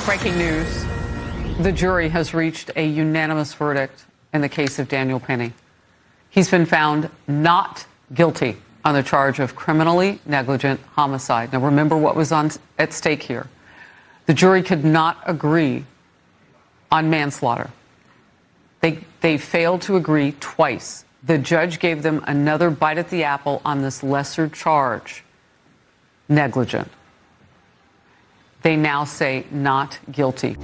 Breaking news. The jury has reached a unanimous verdict in the case of Daniel Penny. He's been found not guilty on the charge of criminally negligent homicide. Now, remember what was at stake here. The jury could not agree on manslaughter. They failed to agree twice. The judge gave them another bite at the apple on this lesser charge, negligent. They now say not guilty.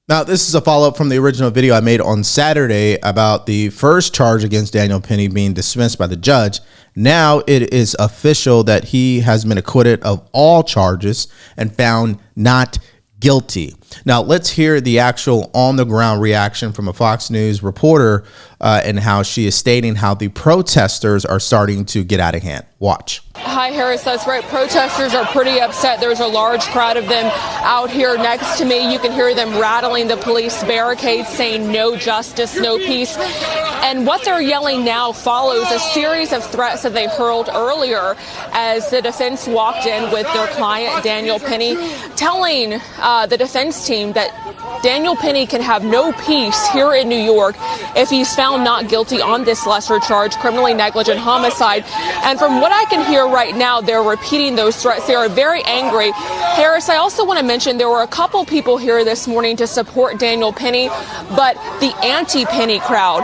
Now, this is a follow-up from the original video I made on Saturday about the first charge against Daniel Penny being dismissed by the judge. Now it is official that he has been acquitted of all charges and found not guilty. Now, let's hear the actual on-the-ground reaction from a Fox News reporter and how she is stating how the protesters are starting to get out of hand. Watch. Hi, Harris. That's right. Protesters are pretty upset. There's a large crowd of them out here next to me. You can hear them rattling the police barricades, saying no justice, no peace. And what they're yelling now follows a series of threats that they hurled earlier as the defense walked in with their client, Daniel Penny, telling the defense team that Daniel Penny can have no peace here in New York if he's found not guilty on this lesser charge, criminally negligent homicide. And from what I can hear right now, they're repeating those threats. They are very angry. Harris, I also want to mention there were a couple people here this morning to support Daniel Penny, but the anti-Penny crowd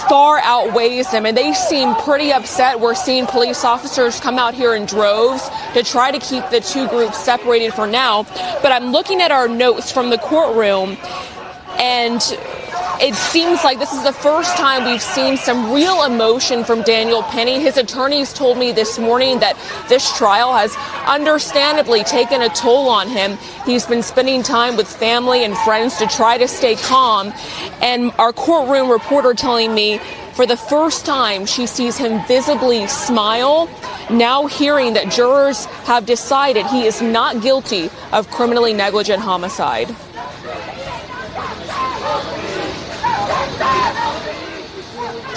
far outweighs them, and they seem pretty upset. We're seeing police officers come out here in droves to try to keep the two groups separated for now. But I'm looking at our notes from the courtroom, and it seems like this is the first time we've seen some real emotion from Daniel Penny. His attorneys told me this morning that this trial has understandably taken a toll on him. He's been spending time with family and friends to try to stay calm. And our courtroom reporter telling me for the first time she sees him visibly smile, now hearing that jurors have decided he is not guilty of criminally negligent homicide.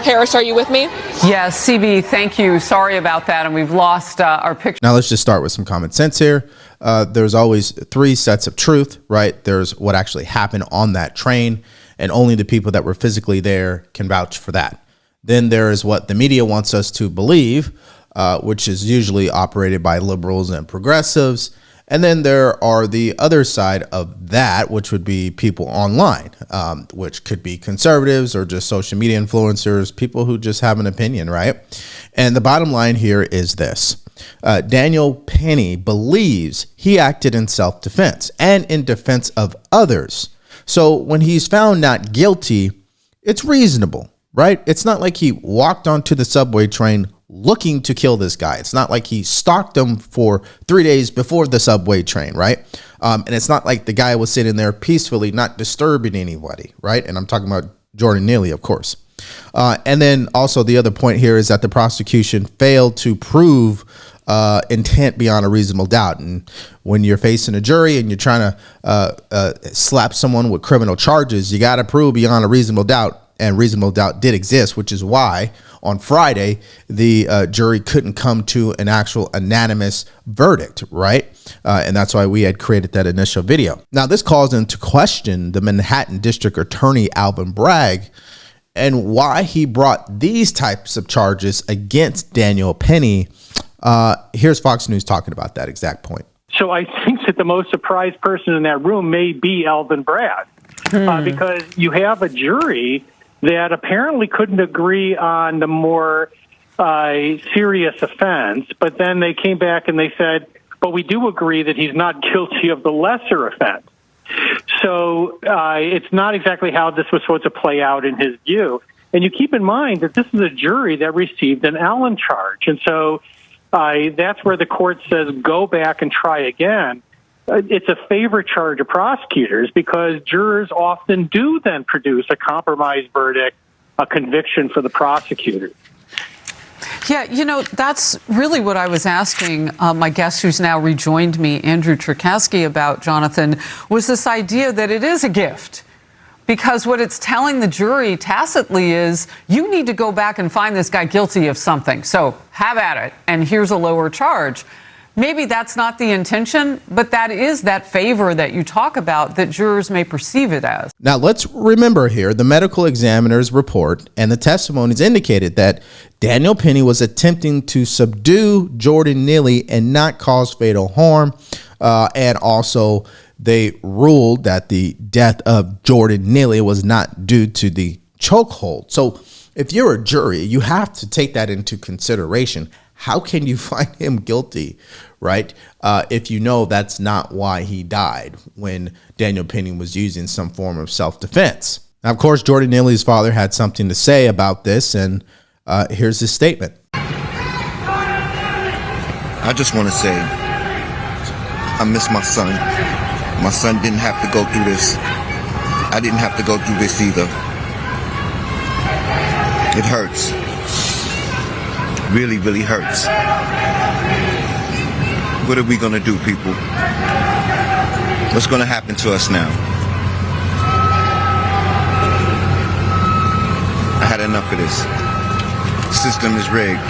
Harris, are you with me? Yes, CB, thank you. Sorry about that. And we've lost our picture. Now, let's just start with some common sense here. There's always three sets of truth, right? There's what actually happened on that train, and only the people that were physically there can vouch for that. Then there is what the media wants us to believe, which is usually operated by liberals and progressives. And then there are the other side of that, which would be people online, which could be conservatives or just social media influencers, people who just have an opinion, right? And the bottom line here is this. Daniel Penny believes he acted in self-defense and in defense of others. So when he's found not guilty, it's reasonable, right? It's not like he walked onto the subway train looking to kill this guy. It's not like he stalked him for 3 days before the subway train, right? And it's not like the guy was sitting there peacefully, not disturbing anybody, right? And I'm talking about Jordan Neely, of course. And then also the other point here is that the prosecution failed to prove intent beyond a reasonable doubt. And when you're facing a jury and you're trying to slap someone with criminal charges, you got to prove beyond a reasonable doubt. And reasonable doubt did exist, which is why on Friday, the jury couldn't come to an actual unanimous verdict, right? And that's why we had created that initial video. Now, this calls into question the Manhattan District Attorney, Alvin Bragg, and why he brought these types of charges against Daniel Penny. Here's Fox News talking about that exact point. So I think that the most surprised person in that room may be Alvin Bragg, because you have a jury that apparently couldn't agree on the more serious offense, but then they came back and they said, but we do agree that he's not guilty of the lesser offense. So it's not exactly how this was supposed to play out in his view. And you keep in mind that this is a jury that received an Allen charge. And so that's where the court says, go back and try again. It's a favorite charge of prosecutors because jurors often do then produce a compromised verdict, a conviction for the prosecutor. Yeah, you know, that's really what I was asking my guest who's now rejoined me, Andrew Cherkasky, about, Jonathan, was this idea that it is a gift. Because what it's telling the jury tacitly is, you need to go back and find this guy guilty of something. So have at it, and here's a lower charge. Maybe that's not the intention, but that is that favor that you talk about that jurors may perceive it as. Now, let's remember here, the medical examiner's report and the testimonies indicated that Daniel Penny was attempting to subdue Jordan Neely and not cause fatal harm. And also, they ruled that the death of Jordan Neely was not due to the chokehold. So if you're a jury, you have to take that into consideration. How can you find him guilty, right, if you know that's not why he died when Daniel Penny was using some form of self-defense? Now, of course, Jordan Neely's father had something to say about this, and here's his statement. I just want to say I miss my son. My son didn't have to go through this. I didn't have to go through this either. It hurts. Really, really hurts. What are we going to do, people? What's going to happen to us now? I had enough of this. The system is rigged.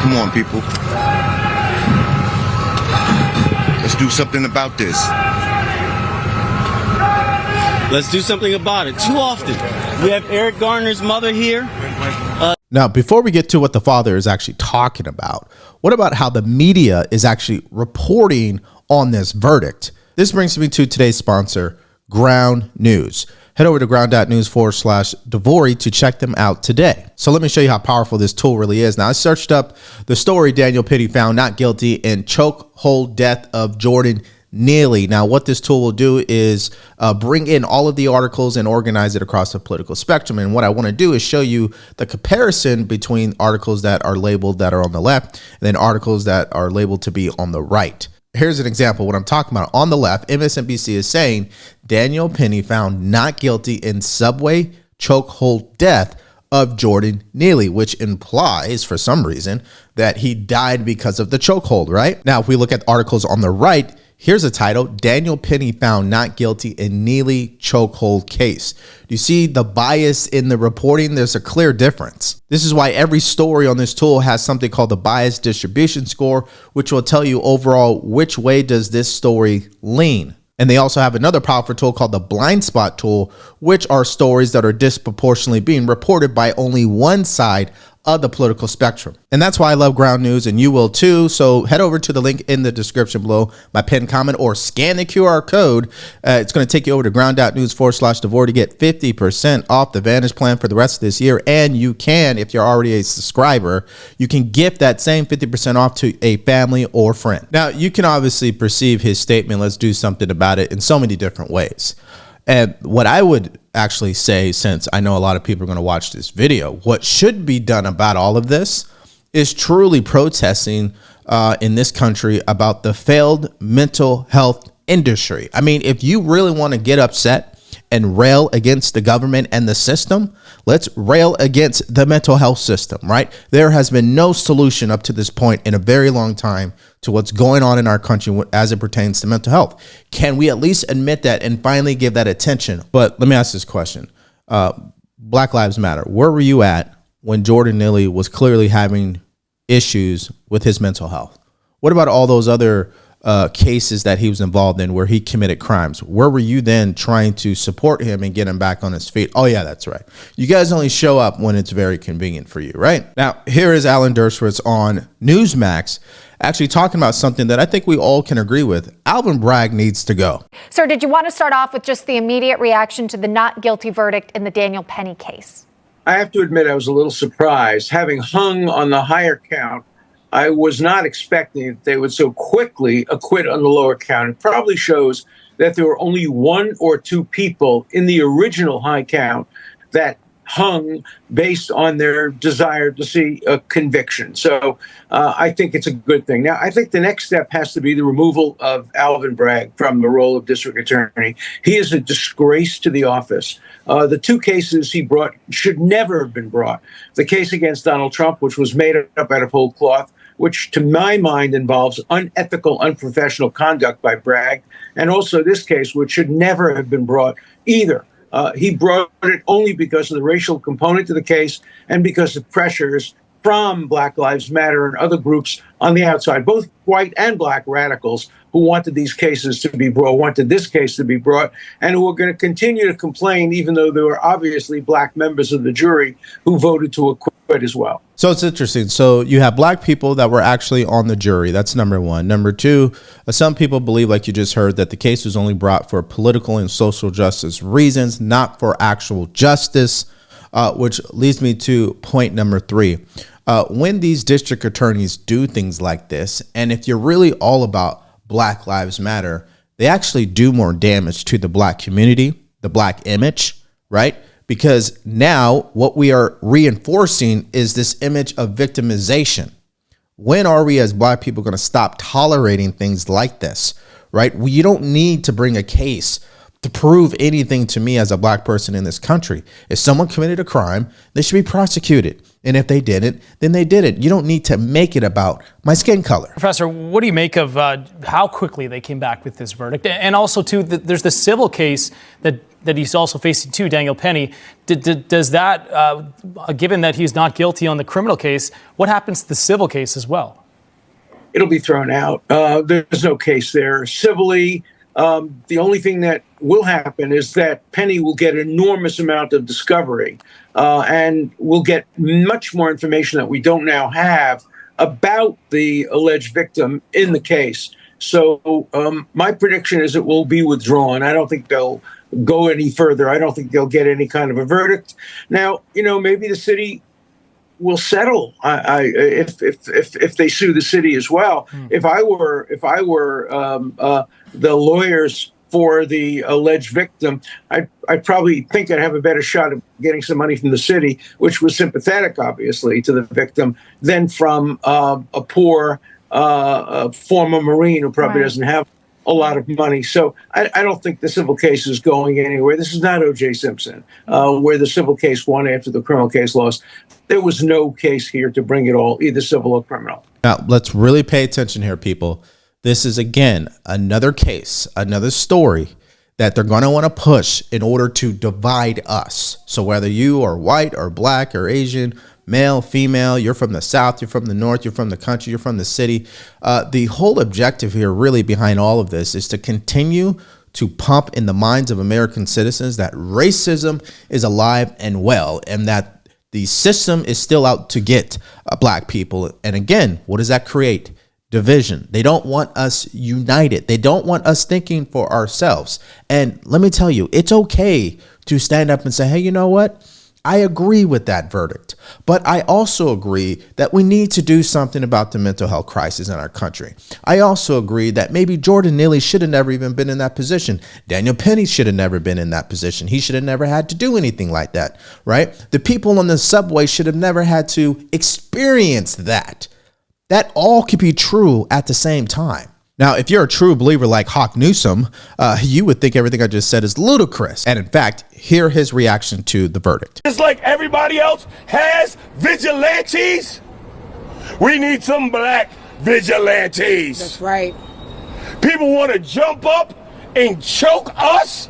Come on, people. Let's do something about this. Let's do something about it. Too often, we have Eric Garner's mother here. Now, before we get to what the father is actually talking about, what about how the media is actually reporting on this verdict? This brings me to today's sponsor, Ground News. Head over to ground.news/Devori to check them out today. So let me show you how powerful this tool really is. Now, I searched up the story Daniel Penny found not guilty in chokehold death of Jordan Neely. Now, what this tool will do is bring in all of the articles and organize it across the political spectrum. And what I want to do is show you the comparison between articles that are labeled that are on the left and then articles that are labeled to be on the right. Here's an example of what I'm talking about. On the left, MSNBC is saying Daniel Penny found not guilty in subway chokehold death of Jordan Neely, which implies for some reason that he died because of the chokehold, right? Now, if we look at articles on the right, here's a title, Daniel Penny found not guilty in Neely chokehold case. Do you see the bias in the reporting? There's a clear difference. This is why every story on this tool has something called the bias distribution score, which will tell you overall which way does this story lean. And they also have another powerful tool called the blind spot tool, which are stories that are disproportionately being reported by only one side of the political spectrum. And that's why I love Ground News, and you will too. So head over to the link in the description below, my pinned comment, or scan the QR code. It's going to take you over to ground.news/Devori to get 50% off the Vantage plan for the rest of this year. And you can, if you're already a subscriber, you can gift that same 50% off to a family or friend. Now, you can obviously perceive his statement, let's do something about it, in so many different ways. And what I would actually say, since I know a lot of people are going to watch this video, what should be done about all of this is truly protesting in this country about the failed mental health industry. I mean, if you really want to get upset and rail against the government and the system, let's rail against the mental health system, right? There has been no solution up to this point in a very long time to what's going on in our country as it pertains to mental health. Can we at least admit that and finally give that attention? But let me ask this question. Black Lives Matter. Where were you at when Jordan Neely was clearly having issues with his mental health? What about all those other cases that he was involved in where he committed crimes? Where were you then trying to support him and get him back on his feet? Oh yeah, that's right. You guys only show up when it's very convenient for you, right? Now, here is Alan Dershowitz on Newsmax actually talking about something that I think we all can agree with. Alvin Bragg needs to go. Sir, did you want to start off with just the immediate reaction to the not guilty verdict in the Daniel Penny case? I have to admit I was a little surprised. Having hung on the higher count, I was not expecting that they would so quickly acquit on the lower count. It probably shows that there were only one or two people in the original high count that hung based on their desire to see a conviction. So I think it's a good thing. Now, I think the next step has to be the removal of Alvin Bragg from the role of district attorney. He is a disgrace to the office. The two cases he brought should never have been brought. The case against Donald Trump, which was made up out of whole cloth, which to my mind involves unethical, unprofessional conduct by Bragg, and also this case, which should never have been brought either. He brought it only because of the racial component to the case and because of pressures from Black Lives Matter and other groups on the outside, both white and black radicals who wanted these cases to be brought, wanted this case to be brought, and who are going to continue to complain, even though there were obviously black members of the jury who voted to acquit as well. So it's interesting. So you have black people that were actually on the jury. That's number one. Number two, some people believe, like you just heard, that the case was only brought for political and social justice reasons, not for actual justice, which leads me to point number three. When these district attorneys do things like this, and if you're really all about Black Lives Matter, they actually do more damage to the black community, the black image, right? Because now what we are reinforcing is this image of victimization. When are we as black people going to stop tolerating things like this, right? You don't need to bring a case to prove anything to me as a black person in this country. If someone committed a crime, they should be prosecuted. And if they didn't, then they didn't. You don't need to make it about my skin color. Professor, what do you make of how quickly they came back with this verdict? And also, too, there's the civil case that he's also facing, too, Daniel Penny. Does that, given that he's not guilty on the criminal case, what happens to the civil case as well? It'll be thrown out. There's no case there. Civilly, the only thing that will happen is that Penny will get an enormous amount of discovery and will get much more information that we don't now have about the alleged victim in the case. So my prediction is it will be withdrawn. I don't think they'll go any further. I don't think they'll get any kind of a verdict. Now, maybe the city will settle if they sue the city as well. If I were the lawyers for the alleged victim, I'd probably think I'd have a better shot of getting some money from the city, which was sympathetic, obviously, to the victim, than from a poor former Marine who probably doesn't have a lot of money. So I don't think the civil case is going anywhere. This is not O.J. Simpson, where the civil case won after the criminal case lost. There was no case here to bring it all, either civil or criminal. Now, let's really pay attention here, people. This is, again, another case, another story that they're going to want to push in order to divide us. So whether you are white or black or Asian, male, female, you're from the South, you're from the North, you're from the country, you're from the city. The whole objective here really behind all of this is to continue to pump in the minds of American citizens that racism is alive and well, and that the system is still out to get black people. And again, what does that create? Division. They don't want us united. They don't want us thinking for ourselves. And let me tell you, it's okay to stand up and say, hey, you know what? I agree with that verdict, but I also agree that we need to do something about the mental health crisis in our country. I also agree that maybe Jordan Neely should have never even been in that position. Daniel Penny should have never been in that position. He should have never had to do anything like that, right? The people on the subway should have never had to experience that. That all could be true at the same time. Now, if you're a true believer like Hawk Newsom, you would think everything I just said is ludicrous. And in fact, hear his reaction to the verdict. Just like everybody else has vigilantes, we need some black vigilantes. That's right. People want to jump up and choke us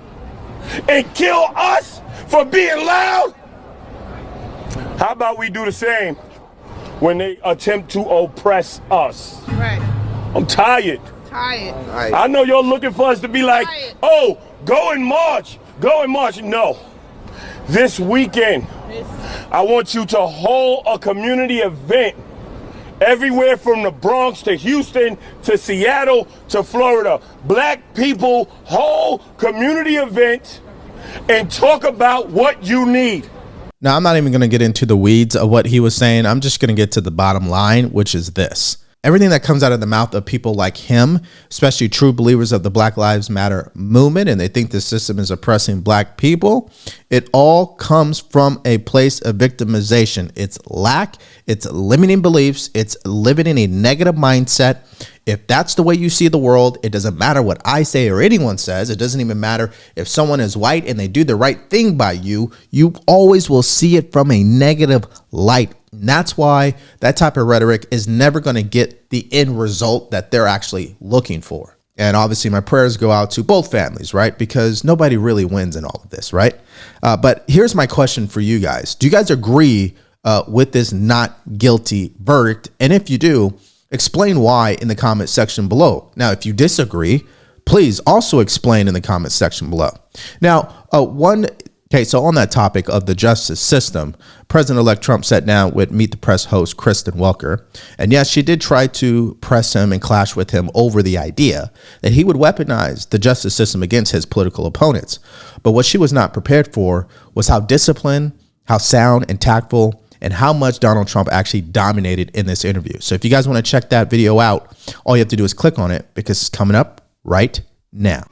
and kill us for being loud. How about we do the same when they attempt to oppress us? Right. I'm tired. I know you're looking for us to be like, oh, go and march. Go and march. No. This weekend, I want you to hold a community event everywhere from the Bronx to Houston to Seattle to Florida. Black people, whole community event and talk about what you need. Now, I'm not even going to get into the weeds of what he was saying. I'm just going to get to the bottom line, which is this. Everything that comes out of the mouth of people like him, especially true believers of the Black Lives Matter movement, and they think the system is oppressing black people, it all comes from a place of victimization. It's lack, it's limiting beliefs, it's living in a negative mindset. If that's the way you see the world, it doesn't matter what I say or anyone says. It doesn't even matter if someone is white and they do the right thing by you. You always will see it from a negative light. And that's why that type of rhetoric is never going to get the end result that they're actually looking for. And obviously my prayers go out to both families, right? Because nobody really wins in all of this, right? But here's my question for you guys. Do you guys agree with this not guilty verdict? And if you do, explain why in the comment section below. Now, if you disagree, please also explain in the comment section below. Now, so on that topic of the justice system, President-elect Trump sat down with Meet the Press host Kristen Welker. And yes, she did try to press him and clash with him over the idea that he would weaponize the justice system against his political opponents. But what she was not prepared for was how disciplined, how sound and tactful, and how much Donald Trump actually dominated in this interview. So if you guys want to check that video out, all you have to do is click on it because it's coming up right now.